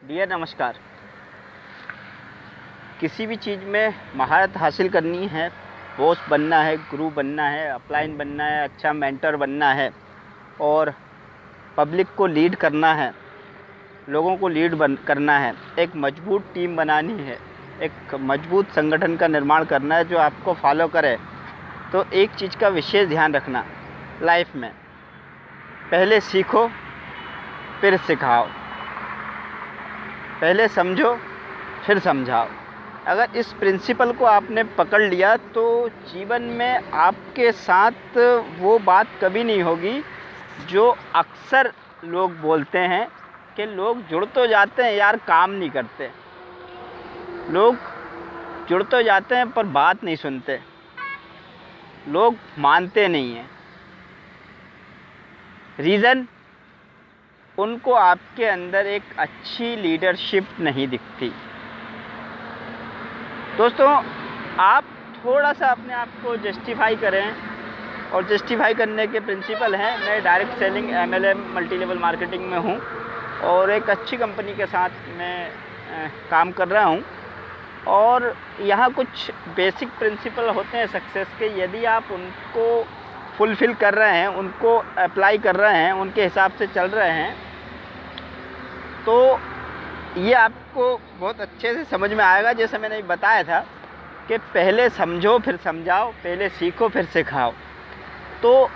Dear नमस्कार। किसी भी चीज़ में महारत हासिल करनी है, बॉस बनना है, गुरु बनना है, अपलाइन बनना है, अच्छा मेंटर बनना है और पब्लिक को लीड करना है, लोगों को करना है, एक मजबूत टीम बनानी है, एक मजबूत संगठन का निर्माण करना है जो आपको फॉलो करे। तो एक चीज़ का विशेष ध्यान रखना लाइफ में, पहले सीखो फिर सिखाओ, पहले समझो फिर समझाओ। अगर इस प्रिंसिपल को आपने पकड़ लिया तो जीवन में आपके साथ वो बात कभी नहीं होगी जो अक्सर लोग बोलते हैं कि लोग जुड़ तो जाते हैं यार, काम नहीं करते। लोग जुड़ तो जाते हैं पर बात नहीं सुनते, लोग मानते नहीं हैं। रीज़न, उनको आपके अंदर एक अच्छी लीडरशिप नहीं दिखती। दोस्तों, आप थोड़ा सा अपने आप को जस्टिफाई करें, और जस्टिफाई करने के प्रिंसिपल हैं। मैं direct selling MLM multi level marketing में हूँ और एक अच्छी कंपनी के साथ मैं काम कर रहा हूँ। और यहाँ कुछ बेसिक प्रिंसिपल होते हैं सक्सेस के, यदि आप उनको फुलफ़िल कर रहे हैं, उनको अप्लाई कर रहे हैं, उनके हिसाब से चल रहे हैं, तो ये आपको बहुत अच्छे से समझ में आएगा। जैसे मैंने बताया था कि पहले समझो फिर समझाओ, पहले सीखो फिर सिखाओ। तो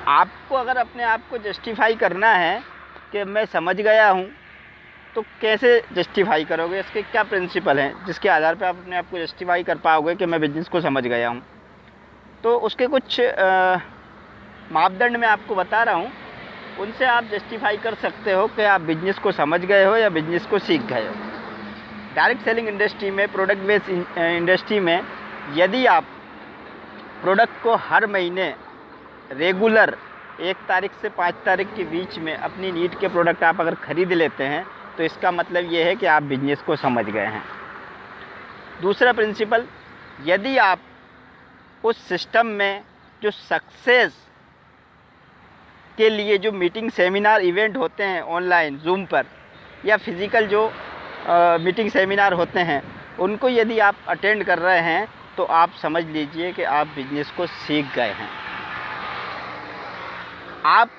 आपको अगर अपने आप को जस्टिफाई करना है कि मैं समझ गया हूँ, तो कैसे जस्टिफाई करोगे? इसके क्या प्रिंसिपल हैं जिसके आधार पे आप अपने आप को जस्टिफाई कर पाओगे कि मैं बिज़नेस को समझ गया हूँ? तो उसके कुछ मापदंड मैं आपको बता रहा हूँ, उनसे आप जस्टिफाई कर सकते हो कि आप बिज़नेस को समझ गए हो या बिज़नेस को सीख गए हो। डायरेक्ट सेलिंग इंडस्ट्री में, प्रोडक्ट बेस्ड इंडस्ट्री में, यदि आप प्रोडक्ट को हर महीने रेगुलर 1 तारीख से 5 तारीख के बीच में अपनी नीड के प्रोडक्ट आप अगर ख़रीद लेते हैं, तो इसका मतलब ये है कि आप बिज़नेस को समझ गए हैं। दूसरा प्रिंसिपल, यदि आप उस सिस्टम में जो सक्सेस के लिए जो मीटिंग, सेमिनार, इवेंट होते हैं ऑनलाइन जूम पर, या फिज़िकल जो मीटिंग सेमिनार होते हैं, उनको यदि आप अटेंड कर रहे हैं, तो आप समझ लीजिए कि आप बिज़नेस को सीख गए हैं। आप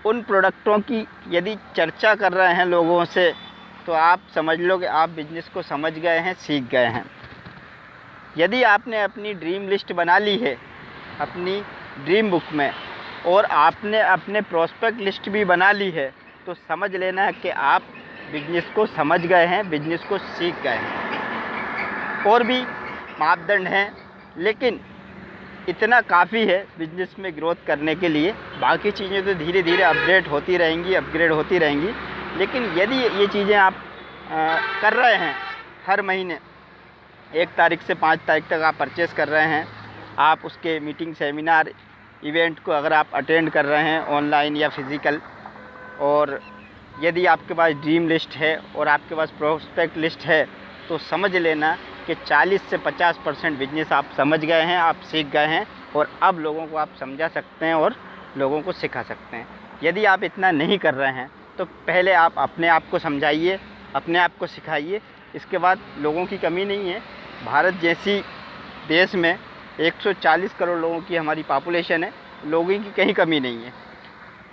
उन प्रोडक्टों की यदि चर्चा कर रहे हैं लोगों से, तो आप समझ लो कि आप बिज़नेस को समझ गए हैं, सीख गए हैं। यदि आपने अपनी ड्रीम लिस्ट बना ली है अपनी ड्रीम बुक में, और आपने अपने प्रोस्पेक्ट लिस्ट भी बना ली है, तो समझ लेना है कि आप बिज़नेस को समझ गए हैं, बिज़नेस को सीख गए हैं। और भी मापदंड हैं, लेकिन इतना काफ़ी है बिज़नेस में ग्रोथ करने के लिए। बाकी चीज़ें तो धीरे धीरे अपडेट होती रहेंगी, अपग्रेड होती रहेंगी। लेकिन यदि ये चीज़ें आप कर रहे हैं, हर महीने 1 तारीख से 5 तारीख तक आप परचेज़ कर रहे हैं, आप उसके मीटिंग, सेमिनार, इवेंट को अगर आप अटेंड कर रहे हैं ऑनलाइन या फिज़िकल, और यदि आपके पास ड्रीम लिस्ट है और आपके पास प्रोस्पेक्ट लिस्ट है, तो समझ लेना कि 40 से 50% बिजनेस आप समझ गए हैं, आप सीख गए हैं, और अब लोगों को आप समझा सकते हैं और लोगों को सिखा सकते हैं। यदि आप इतना नहीं कर रहे हैं, तो पहले आप अपने आप को समझाइए, अपने आप को सिखाइए। इसके बाद लोगों की कमी नहीं है। भारत जैसी देश में 140 करोड़ लोगों की हमारी पॉपुलेशन है, लोगों की कहीं कमी नहीं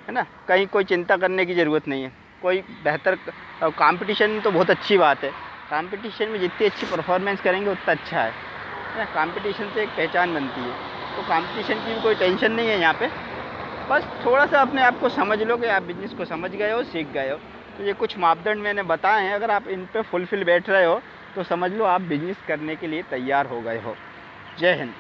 है ना? कहीं कोई चिंता करने की ज़रूरत नहीं है। कोई बेहतर कंपटीशन तो बहुत अच्छी बात है, कंपटीशन में जितनी अच्छी परफॉर्मेंस करेंगे उतना अच्छा है ना? कंपटीशन से एक पहचान बनती है, तो कंपटीशन की भी कोई टेंशन नहीं है यहाँ पे। बस थोड़ा सा अपने आप को समझ लो कि आप बिज़नेस को समझ गए हो, सीख गए हो। तो ये कुछ मापदंड मैंने बताए हैं, अगर आप इन पे फुलफिल बैठ रहे हो, तो समझ लो आप बिज़नेस करने के लिए तैयार हो गए हो। जय हिंद।